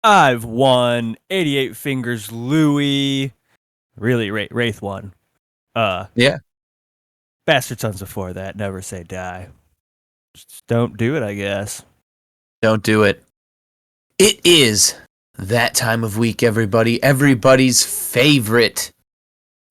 I've won 88 Fingers Louie. Really, Wraith won. Yeah. Bastard Sons before that. Never Say Die. Just don't do it, I guess. Don't do it. It is that time of week, everybody. Everybody's favorite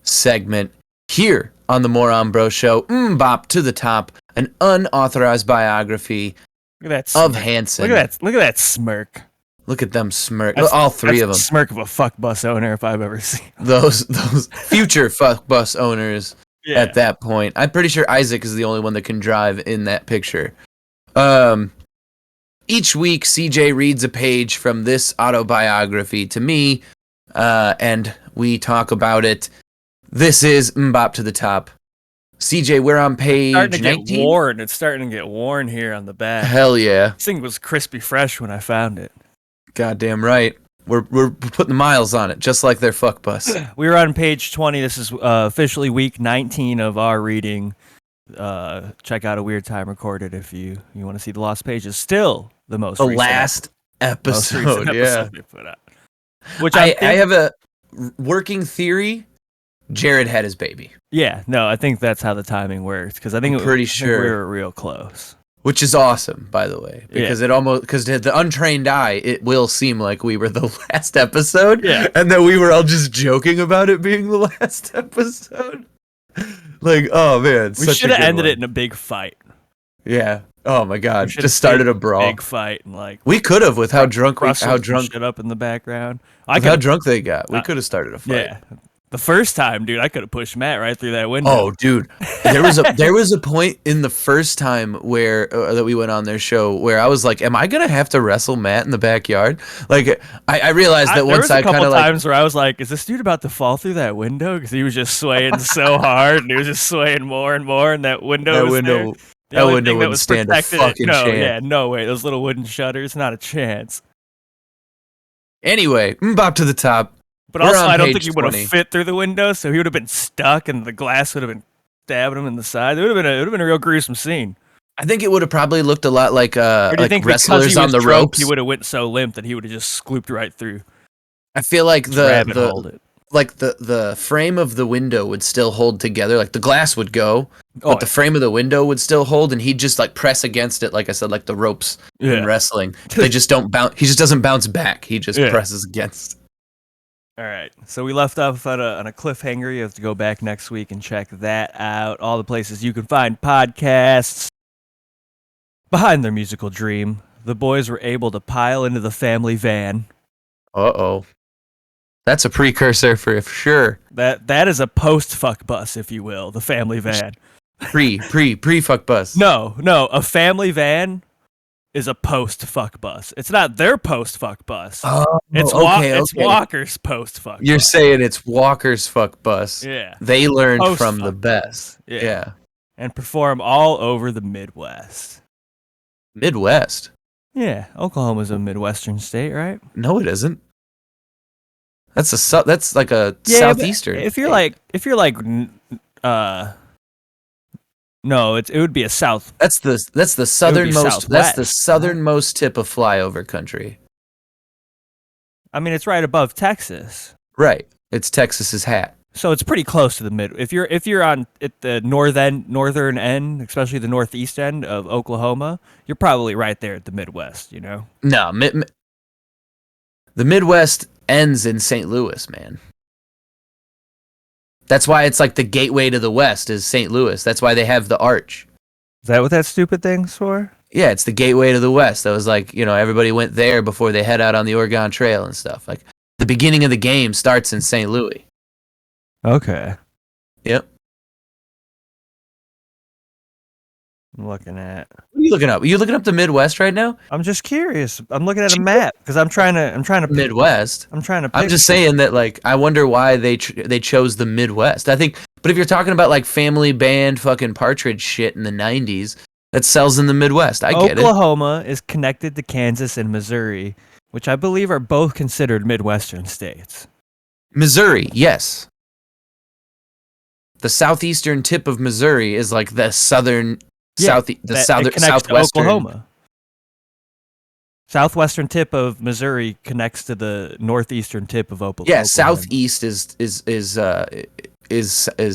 segment here on the Moron Bro Show. Bop to the top. An unauthorized biography Look at that of smirk. Hanson. Look at that smirk. Look at them smirk. All three of them. The smirk of a fuck bus owner if I've ever seen. Those future fuck bus owners at that point. I'm pretty sure Isaac is the only one that can drive in that picture. Each week, CJ reads a page from this autobiography to me, and we talk about it. This is Mbop to the Top. CJ, we're on page 19. It's starting to get worn here on the back. Hell yeah. This thing was crispy fresh when I found it. Goddamn right. We're putting the miles on it, just like their fuck bus. We were on page 20. This is officially week 19 of our reading. Check out A Weird Time Recorded if you want to see the lost pages. Still the last episode we put out. Which I have a working theory. Jared had his baby. Yeah, no, I think that's how the timing works because I think I'm pretty sure we were real close. Which is awesome, by the way, because because to the untrained eye, it will seem like we were the last episode, and that we were all just joking about it being the last episode. Like, oh man, we should have ended it in a big fight. Yeah. Oh my God, just started a brawl. Big fight and like we could have with how drunk shit up in the background. How drunk they got, we could have started a fight. Yeah. The first time, dude, I could have pushed Matt right through that window. Oh, dude, there was a point in the first time where that we went on their show where I was like, "Am I gonna have to wrestle Matt in the backyard?" Like, I realized that once I kind of like times where I was like, "Is this dude about to fall through that window?" Because he was just swaying so hard, and he was just swaying more and more, and that window wouldn't stand a fucking chance. No way. Those little wooden shutters, not a chance. Anyway, Mbop to the Top. But also, I don't think he would have fit through the window, so he would have been stuck, and the glass would have been stabbing him in the side. It would have been a real gruesome scene. I think it would have probably looked a lot like wrestlers on the ropes. He would have went so limp that he would have just scooped right through. I feel like the frame of the window would still hold together, like the glass would go, but the frame of the window would still hold, and he'd just like press against it, like I said, like the ropes in wrestling. They just don't bounce. He just doesn't bounce back. He just presses against. All right, so we left off on a cliffhanger. You have to go back next week and check that out. All the places you can find podcasts. Behind their musical dream, the boys were able to pile into the family van. Uh-oh. That's a precursor for sure. That is a post-fuck bus, if you will, the family van. Pre-fuck bus. No, a family van is a post-fuck bus. It's not their post-fuck bus. Oh, it's Walker's post-fuck bus. You're saying it's Walker's fuck bus. Yeah. They learned from the best. Yeah. And perform all over the Midwest. Midwest? Yeah. Oklahoma's a Midwestern state, right? No, it isn't. That's like a southeastern. If you're like no, it would be a south. That's the southernmost. That's the southernmost tip of flyover country. I mean, it's right above Texas. Right, it's Texas's hat. So it's pretty close to the mid. If you're on at the northern end, especially the northeast end of Oklahoma, you're probably right there at the Midwest. You know? No, the Midwest ends in St. Louis, man. That's why it's like the gateway to the West is St. Louis. That's why they have the arch. Is that what that stupid thing's for? Yeah, it's the gateway to the West. That was like, everybody went there before they head out on the Oregon Trail and stuff. Like, the beginning of the game starts in St. Louis. Okay. Yep. I'm looking at. What are you looking up? Are you looking up the Midwest right now? I'm just curious. I'm looking at a map because I'm trying to Midwest. I'm just saying that, like, I wonder why they chose the Midwest. I think, but if you're talking about like family band fucking Partridge shit in the '90s, that sells in the Midwest. I get it. Oklahoma is connected to Kansas and Missouri, which I believe are both considered Midwestern states. Missouri, yes. The southeastern tip of Missouri is like the southern. Southwestern Oklahoma. Southwestern tip of Missouri connects to the northeastern tip of Oklahoma. Yeah, southeast is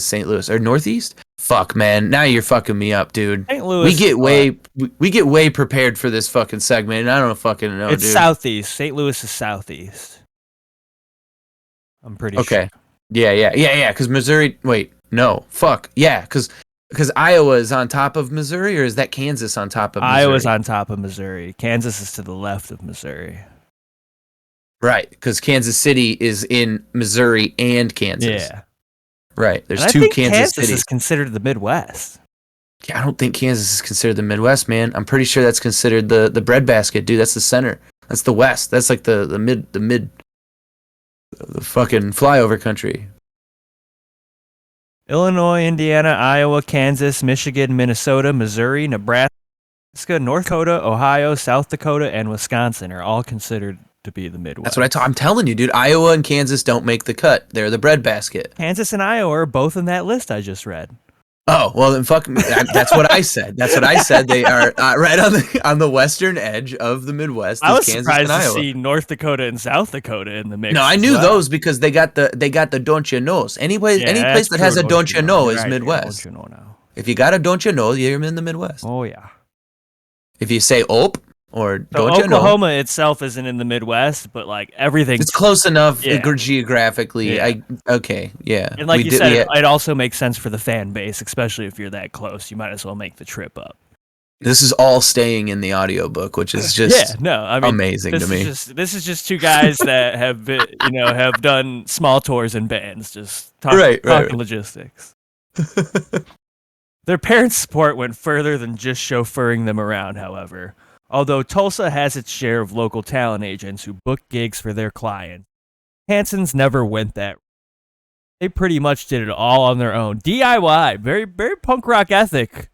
St. Louis or northeast? Fuck, man. Now you're fucking me up, dude. St. Louis. We get way prepared for this fucking segment, and I don't fucking know, it's dude. Southeast. St. Louis is southeast. I'm pretty sure. Okay. Yeah. Because Missouri. Wait, no. Fuck. Yeah, because Iowa is on top of Missouri, or is that Kansas on top of Missouri? Iowa's on top of Missouri. Kansas is to the left of Missouri. Right, because Kansas City is in Missouri and Kansas. Yeah. Right. There's and two I think Kansas cities. Cities. Is considered the Midwest. Yeah, I don't think Kansas is considered the Midwest, man. I'm pretty sure that's considered the breadbasket, dude. That's the center. That's the West. That's like the fucking flyover country. Illinois, Indiana, Iowa, Kansas, Michigan, Minnesota, Missouri, Nebraska, North Dakota, Ohio, South Dakota, and Wisconsin are all considered to be the Midwest. That's what I'm telling you, dude. Iowa and Kansas don't make the cut. They're the breadbasket. Kansas and Iowa are both in that list I just read. Oh, well then fuck me. That's what I said. That's what I said. They are right on the western edge of the Midwest. I was Kansas surprised and to Iowa. see North Dakota and South Dakota in the mix. No, I knew those because they got the don't you knows. Any place that has a don't you know is Midwest. Don't you know now? If you got a don't you know, you're in the Midwest. Oh yeah. If you say op or don't you know, Oklahoma itself isn't in the Midwest, but like everything, it's close enough geographically. Yeah. And like you said, it also makes sense for the fan base, especially if you're that close. You might as well make the trip up. This is all staying in the audiobook, which is just amazing to me. This is just two guys that have been, have done small tours in bands, just talking logistics. Their parents' support went further than just chauffeuring them around, however. Although Tulsa has its share of local talent agents who book gigs for their clients, Hanson's never went that. They pretty much did it all on their own. DIY, very, very punk rock ethic.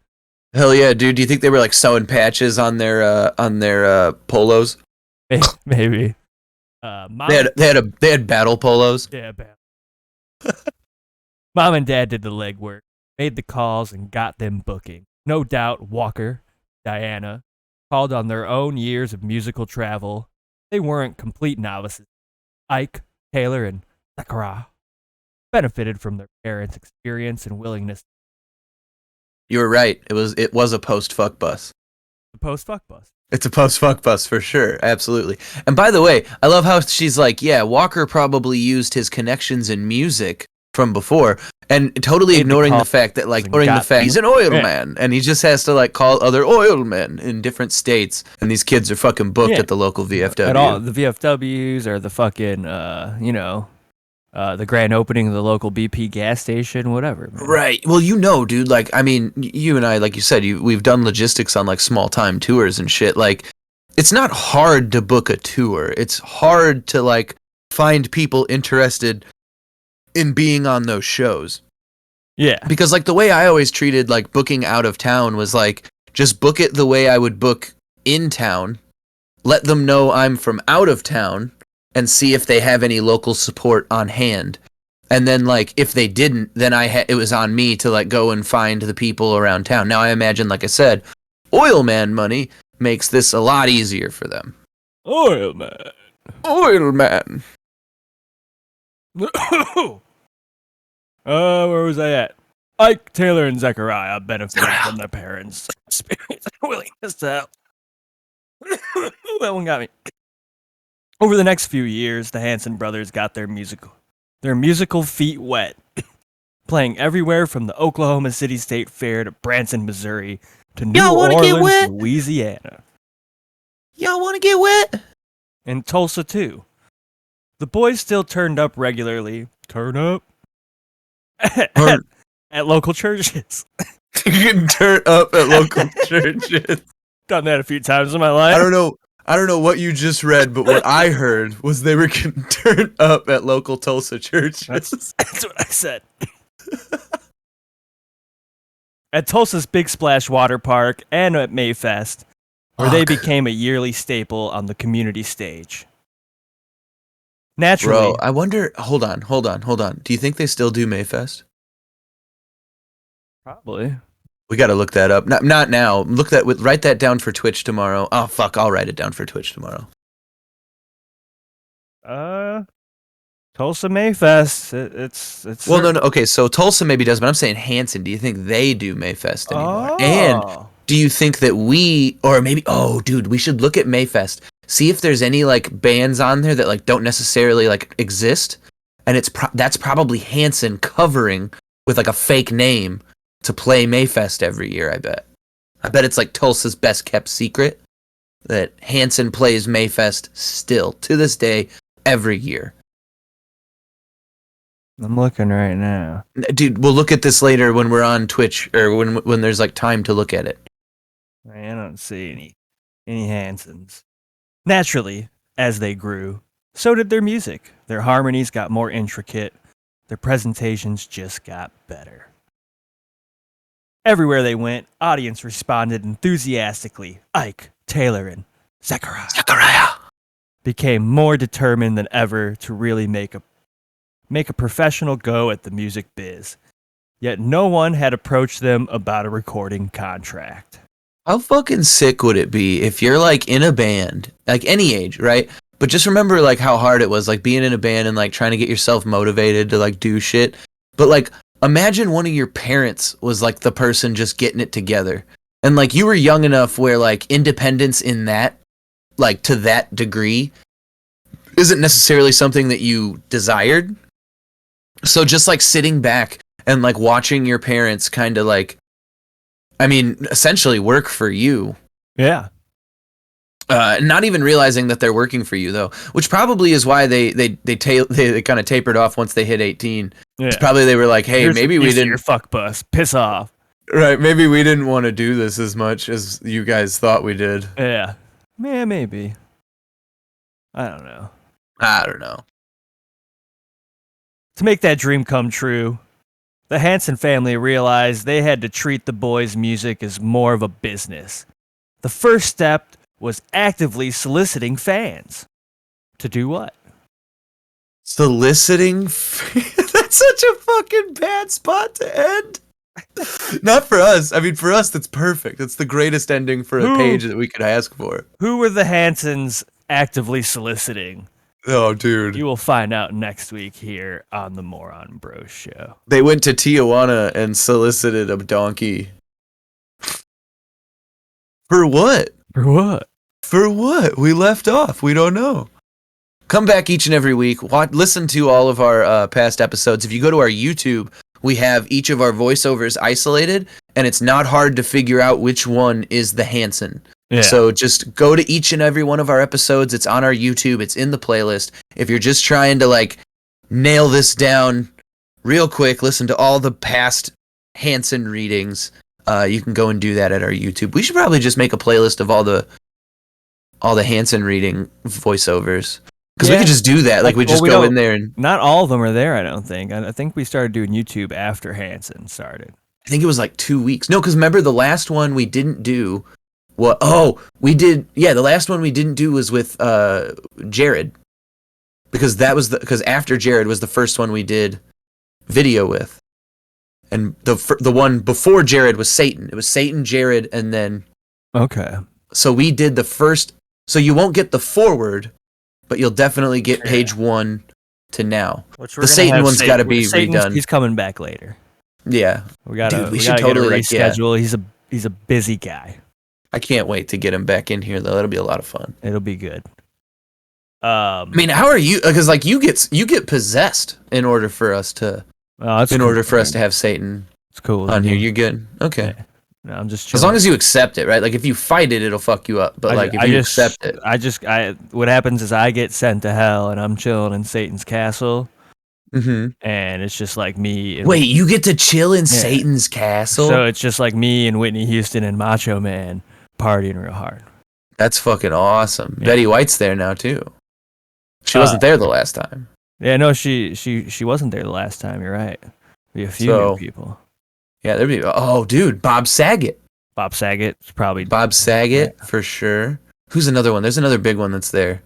Hell yeah, dude! Do you think they were like sewing patches on their polos? Maybe. They had battle polos. Yeah, Mom and Dad did the legwork, made the calls, and got them booking. No doubt, Walker, Diana, called on their own years of musical travel. They weren't complete novices. Ike, Taylor, and Zachariah benefited from their parents' experience and willingness. You were right. It was a post-fuck bus. A post-fuck bus. It's a post-fuck bus for sure. Absolutely. And by the way, I love how she's like, yeah, Walker probably used his connections in music from before and totally ignoring the fact that he's an oil man and he just has to like call other oil men in different states and these kids are fucking booked at the local VFW. At all, the VFWs or the fucking the grand opening of the local BP gas station, whatever. Man. Right. Well, dude, like, I mean, you and I, like you said, we've done logistics on like small time tours and shit. Like, it's not hard to book a tour. It's hard to like find people interested in being on those shows. Yeah. Because like the way I always treated like booking out of town was like, just book it the way I would book in town, let them know I'm from out of town, and see if they have any local support on hand. And then like if they didn't, then it was on me to like go and find the people around town. Now I imagine, like I said, oil man money makes this a lot easier for them. Oil man. Where was I at? Ike, Taylor, and Zachariah benefited from their parents' experience and willingness to help. That one got me. Over the next few years, the Hanson brothers got their musical feet wet, playing everywhere from the Oklahoma City State Fair to Branson, Missouri, to New Orleans, Louisiana. Y'all want to get wet? And Tulsa, too. The boys still turned up regularly. Turn up? At local churches. You can turn up at local churches. Done that a few times in my life. I don't know what you just read, but what I heard was they were getting turned up at local Tulsa churches. That's what I said. At Tulsa's Big Splash Water Park and at Mayfest, where they became a yearly staple on the community stage. Naturally. Bro, I wonder, hold on. Do you think they still do Mayfest? Probably. We got to look that up. Not now. Write that down for Twitch tomorrow. Oh fuck, I'll write it down for Twitch tomorrow. Tulsa Mayfest. It's well, no. Okay, so Tulsa maybe does, but I'm saying Hanson. Do you think they do Mayfest anymore? And do you think that we should look at Mayfest, see if there's any like bands on there that like don't necessarily like exist, and that's probably Hanson covering with like a fake name to play Mayfest every year. I bet it's like Tulsa's best kept secret that Hanson plays Mayfest still to this day every year. I'm looking right now. Dude, we'll look at this later when we're on Twitch or when there's like time to look at it. I don't see any Hansons. Naturally, as they grew, so did their music. Their harmonies got more intricate. Their presentations just got better. Everywhere they went, audience responded enthusiastically. Ike, Taylor, and Zachariah became more determined than ever to really make a professional go at the music biz. Yet no one had approached them about a recording contract. How fucking sick would it be if you're like in a band, like any age, right? But just remember like how hard it was like being in a band and like trying to get yourself motivated to like do shit. But like imagine one of your parents was like the person just getting it together. And like you were young enough where like independence in that, like to that degree, isn't necessarily something that you desired. So just like sitting back and like watching your parents kind of like, I mean, essentially work for you. Yeah. Not even realizing that they're working for you though, which probably is why they kind of tapered off once they hit 18. Yeah. It's probably they were like, hey, maybe we didn't. Your fuck bus, piss off. Right, maybe we didn't want to do this as much as you guys thought we did. Yeah, maybe. I don't know. To make that dream come true, the Hanson family realized they had to treat the boys' music as more of a business. The first step was actively soliciting fans. To do what? Soliciting? That's such a fucking bad spot to end. Not for us. I mean, for us, that's perfect. That's the greatest ending for a page that we could ask for. Who were the Hansons actively soliciting? Oh, dude. You will find out next week here on the Moron Bros Show. They went to Tijuana and solicited a donkey. For what? For what? We left off. We don't know. Come back each and every week. Listen to all of our past episodes. If you go to our YouTube, we have each of our voiceovers isolated, and it's not hard to figure out which one is the Hanson. Yeah. So just go to each and every one of our episodes. It's on our YouTube. It's in the playlist. If you're just trying to like nail this down real quick, listen to all the past Hanson readings. You can go and do that at our YouTube. We should probably just make a playlist of all the Hanson reading voiceovers. Because we could just do that. Like we just go in there and... Not all of them are there, I don't think. I think we started doing YouTube after Hanson started. I think it was like 2 weeks. No, because remember the last one we didn't do... we did... Yeah, the last one we didn't do was with Jared. Because after Jared was the first one we did video with. And the one before Jared was Satan. It was Satan, Jared, and then... Okay. So we did the first... So you won't get the forward... But you'll definitely get page 1 to now. The Satan one's got to be redone. He's coming back later. Yeah, we should totally reschedule. He's a busy guy. I can't wait to get him back in here though. That'll be a lot of fun. It'll be good. I mean, how are you? Because like you get possessed in order for us to us to have Satan. It's cool on here. You're good. Okay. Yeah. No, I'm just chilling. As long as you accept it, right? Like if you fight it, it'll fuck you up. But if you accept it, what happens is I get sent to hell, and I'm chilling in Satan's castle, and it's just like me. Wait, you get to chill in Satan's castle? So it's just like me and Whitney Houston and Macho Man partying real hard. That's fucking awesome. Yeah. Betty White's there now too. She wasn't there the last time. Yeah, no, she wasn't there the last time. You're right. We have a few new people. Yeah, there'd be. Oh, dude, Bob Saget. Bob Saget's probably Bob Saget for sure. Who's another one? There's another big one that's there.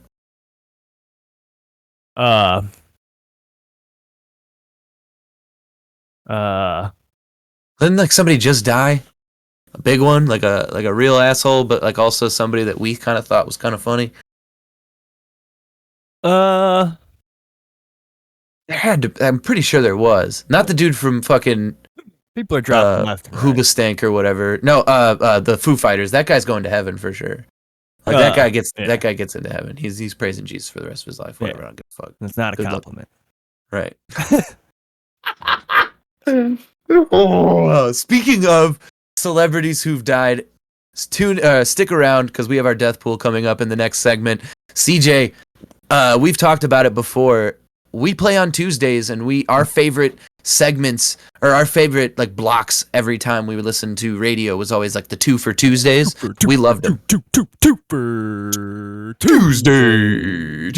Didn't like somebody just die? a big one, like a real asshole, but like also somebody that we kind of thought was kind of funny? There had to. I'm pretty sure there was. Not the dude from fucking people are dropping left and right. Hoobastank or whatever. No, the Foo Fighters. That guy's going to heaven for sure. Like that guy gets into heaven. He's praising Jesus for the rest of his life. Whatever. I don't give a fuck. That's not a compliment. Right. Oh, speaking of celebrities who've died, stick around because we have our death pool coming up in the next segment. CJ, we've talked about it before. We play on Tuesdays, and our favorite segments or our favorite like blocks every time we would listen to radio was always like the 2 for Tuesdays. We loved them. Two for Tuesday.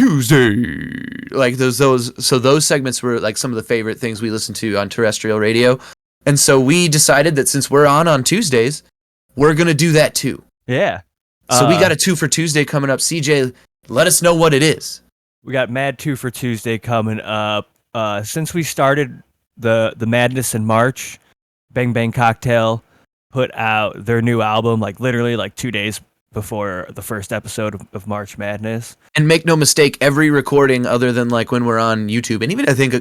Like those segments were like some of the favorite things we listened to on terrestrial radio. And so we decided that since we're on Tuesdays, we're going to do that too. Yeah. So we got a 2 for Tuesday coming up. CJ, let us know what it is. We got Mad 2 for Tuesday coming up. Since we started the Madness in March, Bang Bang Cocktail put out their new album like literally like 2 days before the first episode of March Madness. And make no mistake, every recording other than like when we're on YouTube and even I think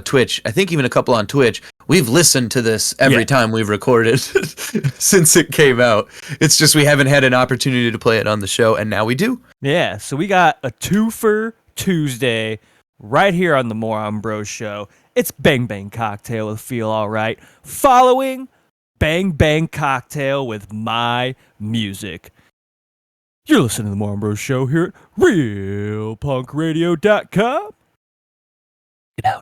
Twitch, I think even a couple on Twitch, we've listened to this every time we've recorded since it came out. It's just we haven't had an opportunity to play it on the show, and now we do. Yeah, so we got a 2 for Tuesday right here on the Moron Bros Show. It's Bang Bang Cocktail with Feel Alright, following Bang Bang Cocktail with My Music. You're listening to the Moron Bros Show here at RealPunkRadio.com. Get out.